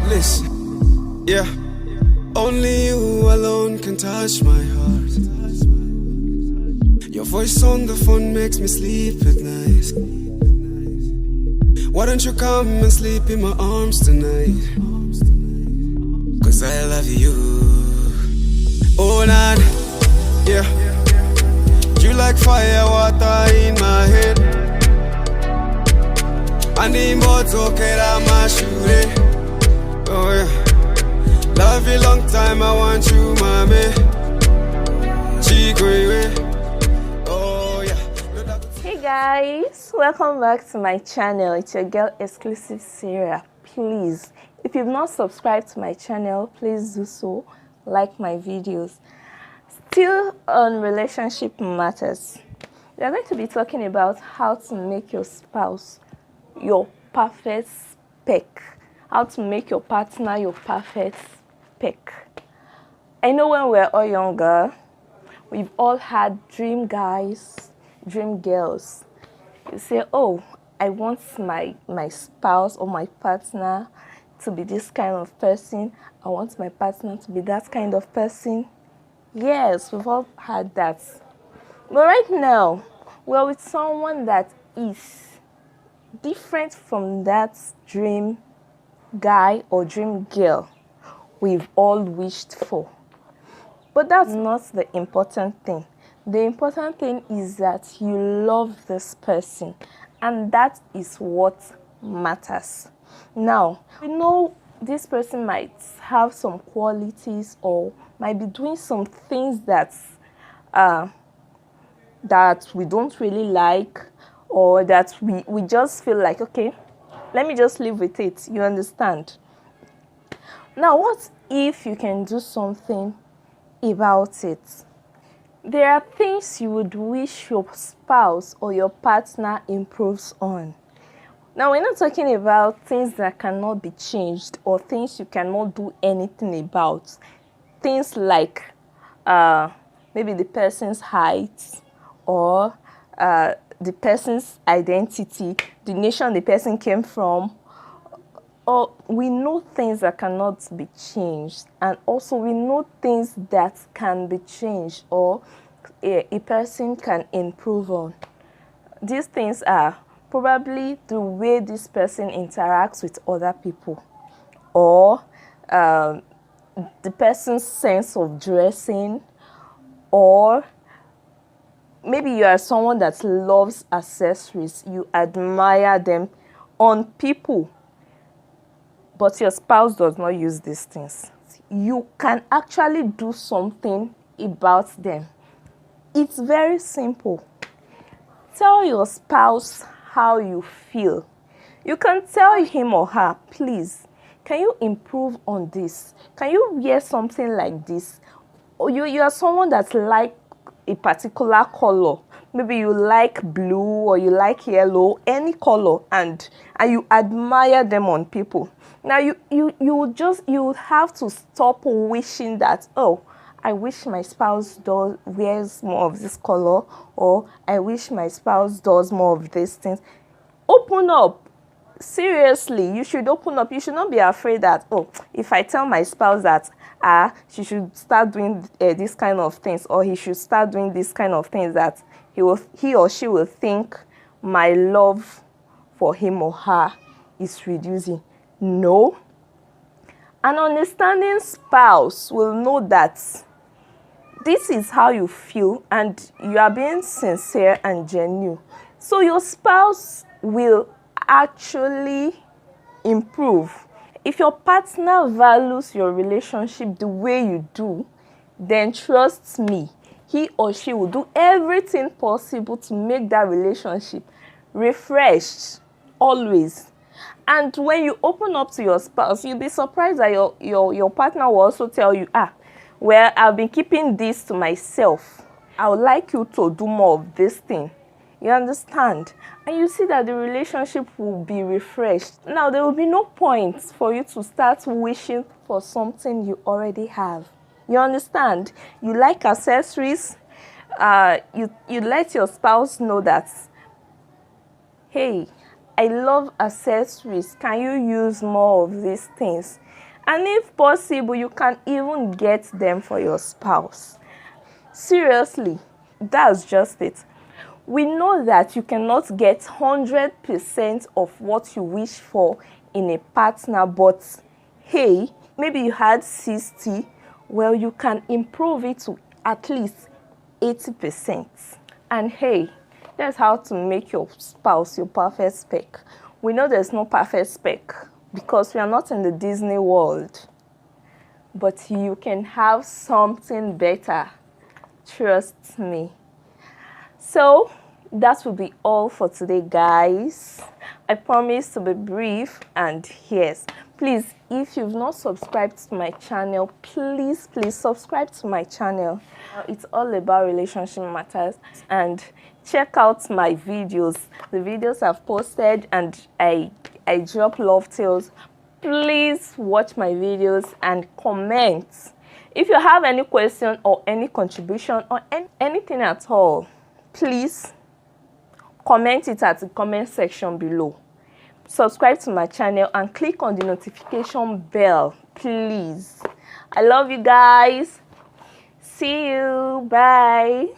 Listen, yeah, only you alone can touch my heart. Your voice on the phone makes me sleep at night. Why don't you come and sleep in my arms tonight? Cause I love you. Oh, nah, yeah. You like fire, water in my head. And the boats okay, that my shoe. Oh yeah, love you long time, I want you, mommy. Oh yeah. Hey guys, welcome back to my channel. It's your girl exclusive Sarah. Please, if you've not subscribed to my channel, please do so. Like my videos. Still on relationship matters. We are going to be talking about how to make your spouse your perfect spec. How to make your partner your perfect spec. I know when we're all younger, we've all had dream guys, dream girls. You say, oh, I want my spouse or my partner to be this kind of person. I want my partner to be that kind of person. Yes, we've all had that. But right now, we're with someone that is different from that dream guy or dream girl we've all wished for. But that's not the important thing. The important thing is that you love this person, and that is what matters. Now, we know this person might have some qualities or might be doing some things that we don't really like, or that we just feel like, okay, let me just live with it. You understand? Now, what if you can do something about it? There are things you would wish your spouse or your partner improves on. Now, we're not talking about things that cannot be changed or things you cannot do anything about. Things like maybe the person's height or the person's identity, the nation the person came from. Or we know things that cannot be changed, and also we know things that can be changed or a person can improve on. These things are probably the way this person interacts with other people, or the person's sense of dressing, or maybe you are someone that loves accessories. You admire them on people, but your spouse does not use these things. You can actually do something about them. It's very simple. Tell your spouse how you feel. You can tell him or her, please, can you improve on this? Can you wear something like this? Or you are someone that likes a particular color. Maybe you like blue or you like yellow, any color, and you admire them on people. Now you have to stop wishing that, oh, I wish my spouse wears more of this color, or I wish my spouse does more of these things. Open up. Seriously, you should open up. You should not be afraid that, oh, if I tell my spouse that she should start doing this kind of things, or he should start doing this kind of things, that he or she will think my love for him or her is reducing. No. An understanding spouse will know that this is how you feel and you are being sincere and genuine. So your spouse will actually improve. If your partner values your relationship the way you do, then trust me, he or she will do everything possible to make that relationship refreshed always. And when you open up to your spouse, you'll be surprised that your partner will also tell you, well, I've been keeping this to myself. I would like you to do more of this thing. You understand? And you see that the relationship will be refreshed. Now, there will be no point for you to start wishing for something you already have. You understand? You like accessories. You let your spouse know that, hey, I love accessories. Can you use more of these things? And if possible, you can even get them for your spouse. Seriously, that's just it. We know that you cannot get 100% of what you wish for in a partner, but hey, maybe you had 60, well, you can improve it to at least 80%. And hey, that's how to make your spouse your perfect spec. We know there's no perfect spec because we are not in the Disney world, but you can have something better. Trust me. So that will be all for today, guys. I promise to be brief, and yes, please, if you've not subscribed to my channel, please subscribe to my channel. It's all about relationship matters, and check out my videos, the videos I've posted, and I drop love tales. Please watch my videos and comment. If you have any question or any contribution or anything at all, please comment it at the comment section below. Subscribe to my channel and click on the notification bell, please. I love you guys. See you. Bye.